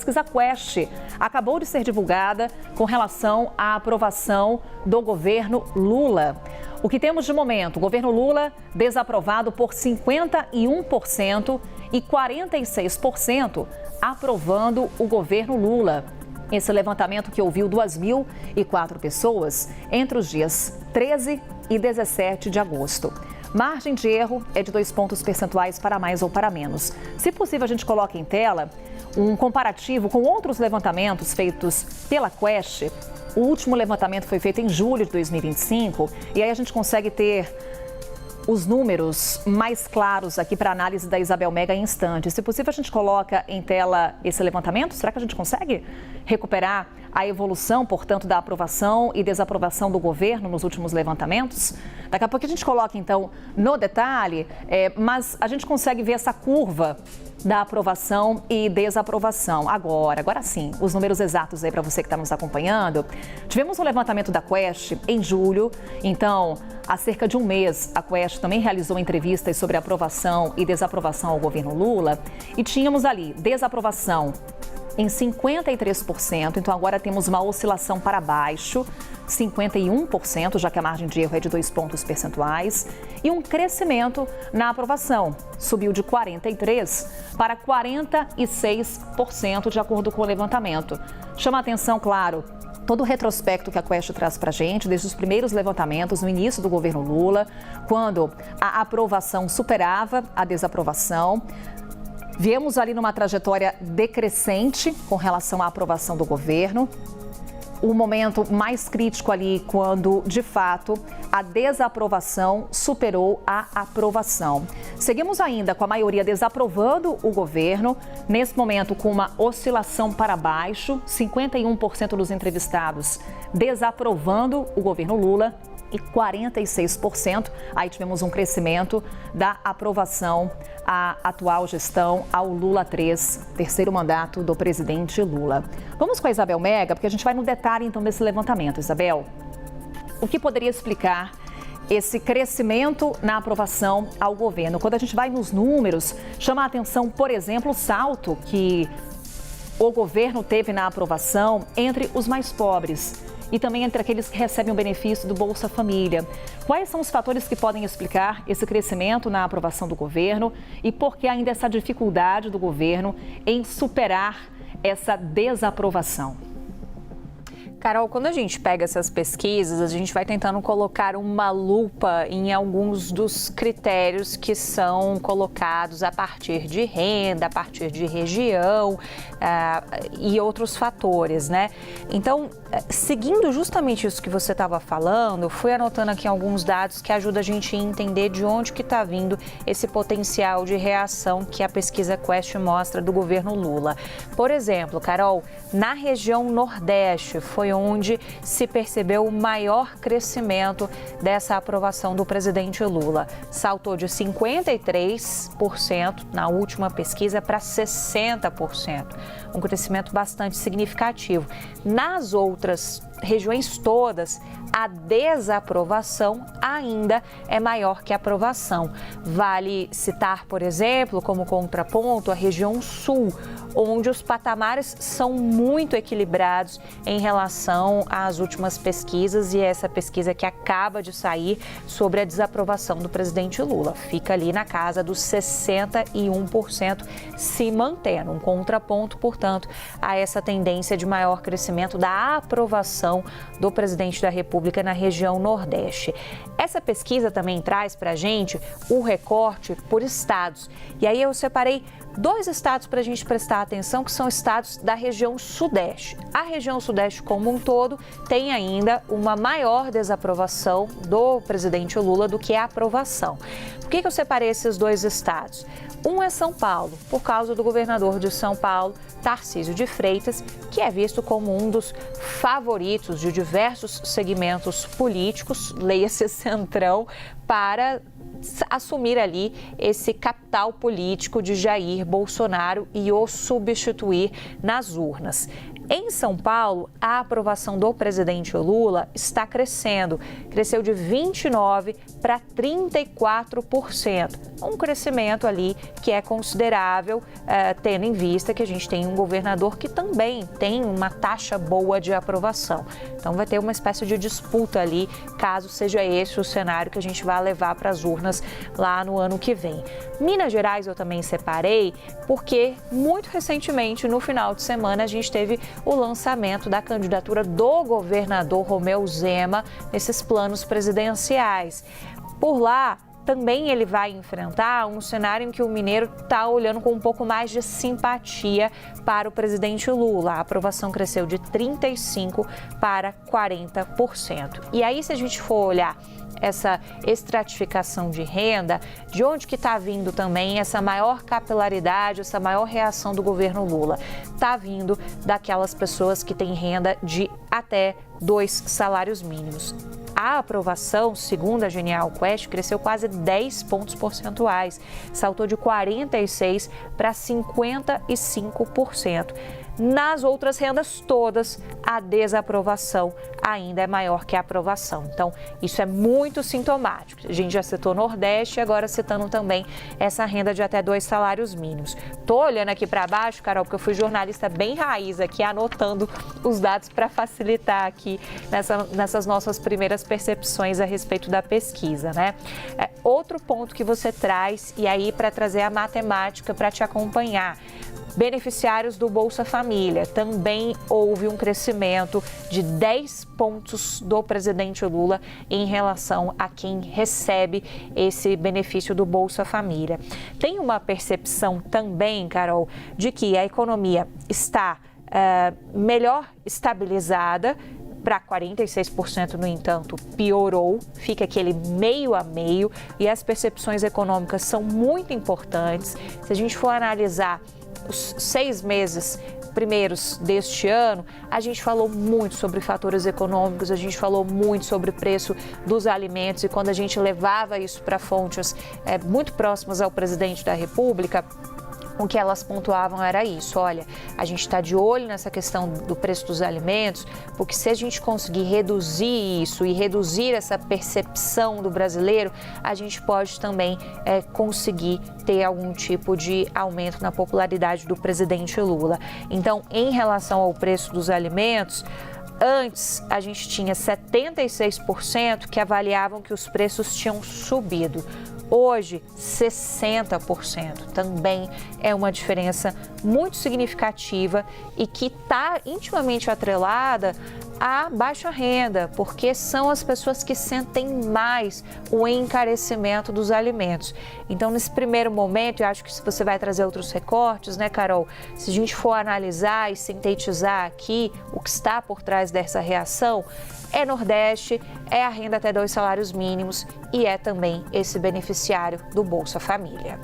pesquisa Quest acabou de ser divulgada com relação à aprovação do governo Lula. O que temos de momento? O governo Lula desaprovado por 51% e 46% aprovando o governo Lula. Esse levantamento que ouviu 2.004 pessoas entre os dias 13 e 17 de agosto. Margem de erro é de 2 pontos percentuais para mais ou para menos. Se possível, a gente coloca em tela um comparativo com outros levantamentos feitos pela Quest. O último levantamento foi feito em julho de 2025 e aí a gente consegue ter os números mais claros aqui para análise da Isabel Mega em instantes. Se possível, a gente coloca em tela esse levantamento. Será que a gente consegue recuperar a evolução, portanto, da aprovação e desaprovação do governo nos últimos levantamentos? Daqui a pouco a gente coloca, então, no detalhe, mas a gente consegue ver essa curva da aprovação e desaprovação. Agora sim, os números exatos aí para você que está nos acompanhando. Tivemos um levantamento da Quest em julho, então, há cerca de um mês, a Quest também realizou entrevistas sobre aprovação e desaprovação ao governo Lula e tínhamos ali desaprovação em 53%, então agora temos uma oscilação para baixo, 51%, já que a margem de erro é de 2 pontos percentuais, e um crescimento na aprovação, subiu de 43% para 46%, de acordo com o levantamento. Chama a atenção, claro, todo o retrospecto que a Quest traz para a gente, desde os primeiros levantamentos no início do governo Lula, quando a aprovação superava a desaprovação. Viemos ali numa trajetória decrescente com relação à aprovação do governo. O momento mais crítico ali quando, de fato, a desaprovação superou a aprovação. Seguimos ainda com a maioria desaprovando o governo, nesse momento com uma oscilação para baixo, 51% dos entrevistados desaprovando o governo Lula e 46%. Aí tivemos um crescimento da aprovação à atual gestão, ao Lula 3, terceiro mandato do presidente Lula. Vamos com a Isabel Mega, porque a gente vai no detalhe então desse levantamento. Isabel, o que poderia explicar esse crescimento na aprovação ao governo? Quando a gente vai nos números, chama a atenção, por exemplo, o salto que o governo teve na aprovação entre os mais pobres e também entre aqueles que recebem o benefício do Bolsa Família. Quais são os fatores que podem explicar esse crescimento na aprovação do governo e por que ainda essa dificuldade do governo em superar essa desaprovação? Carol, quando a gente pega essas pesquisas, a gente vai tentando colocar uma lupa em alguns dos critérios que são colocados a partir de renda, a partir de região e outros fatores, né? Então, seguindo justamente isso que você estava falando, eu fui anotando aqui alguns dados que ajudam a gente a entender de onde que está vindo esse potencial de reação que a pesquisa Quest mostra do governo Lula. Por exemplo, Carol, na região Nordeste foi onde se percebeu o maior crescimento dessa aprovação do presidente Lula. Saltou de 53% na última pesquisa para 60%, um crescimento bastante significativo. Nas outras regiões todas, a desaprovação ainda é maior que a aprovação. Vale citar, por exemplo, como contraponto, a região Sul, onde os patamares são muito equilibrados em relação às últimas pesquisas e essa pesquisa que acaba de sair sobre a desaprovação do presidente Lula. Fica ali na casa dos 61% se mantendo, um contraponto, portanto, a essa tendência de maior crescimento da aprovação do presidente da República na região Nordeste. Essa pesquisa também traz para a gente o recorte por estados. E aí eu separei 2 estados para a gente prestar atenção, que são estados da região Sudeste. A região Sudeste como um todo tem ainda uma maior desaprovação do presidente Lula do que a aprovação. Por que eu separei esses 2 estados? Um é São Paulo, por causa do governador de São Paulo, Tarcísio de Freitas, que é visto como um dos favoritos de diversos segmentos políticos, leia-se Centrão, para assumir ali esse capital político de Jair Bolsonaro e o substituir nas urnas. Em São Paulo, a aprovação do presidente Lula está crescendo. Cresceu de 29% para 34%. Um crescimento ali que é considerável, tendo em vista que a gente tem um governador que também tem uma taxa boa de aprovação. Então vai ter uma espécie de disputa ali, caso seja esse o cenário que a gente vai levar para as urnas lá no ano que vem. Minas Gerais eu também separei, porque muito recentemente, no final de semana, a gente teve o lançamento da candidatura do governador Romeu Zema nesses planos presidenciais. Por lá, também ele vai enfrentar um cenário em que o mineiro está olhando com um pouco mais de simpatia para o presidente Lula. A aprovação cresceu de 35% para 40%. E aí, se a gente for olhar essa estratificação de renda, de onde que está vindo também essa maior capilaridade, essa maior reação do governo Lula? Está vindo daquelas pessoas que têm renda de até 2 salários mínimos. A aprovação, segundo a Genial Quest, cresceu quase 10 pontos percentuais, saltou de 46% para 55%. Nas outras rendas todas, a desaprovação ainda é maior que a aprovação. Então, isso é muito sintomático. A gente já citou Nordeste, agora citando também essa renda de até 2 salários mínimos. Estou olhando aqui para baixo, Carol, porque eu fui jornalista bem raiz aqui, anotando os dados para facilitar aqui nessas nossas primeiras percepções a respeito da pesquisa, né? Outro ponto que você traz, e aí para trazer a matemática para te acompanhar. Beneficiários do Bolsa Família, também houve um crescimento de 10 pontos do presidente Lula em relação a quem recebe esse benefício do Bolsa Família. Tem uma percepção também, Carol, de que a economia está melhor estabilizada. Para 46%, no entanto, piorou, fica aquele meio a meio, e as percepções econômicas são muito importantes. Se a gente for analisar os 6 meses primeiros deste ano, a gente falou muito sobre fatores econômicos, a gente falou muito sobre o preço dos alimentos, e quando a gente levava isso para fontes muito próximas ao presidente da República, o que elas pontuavam era isso: olha, a gente está de olho nessa questão do preço dos alimentos, porque se a gente conseguir reduzir isso e reduzir essa percepção do brasileiro, a gente pode também conseguir ter algum tipo de aumento na popularidade do presidente Lula. Então, em relação ao preço dos alimentos, antes a gente tinha 76% que avaliavam que os preços tinham subido. Hoje, 60%. Também é uma diferença muito significativa e que está intimamente atrelada à baixa renda, porque são as pessoas que sentem mais o encarecimento dos alimentos. Então, nesse primeiro momento, eu acho que se você vai trazer outros recortes, né, Carol? Se a gente for analisar e sintetizar aqui o que está por trás dessa reação, é Nordeste, é a renda até 2 salários mínimos e é também esse beneficiário do Bolsa Família.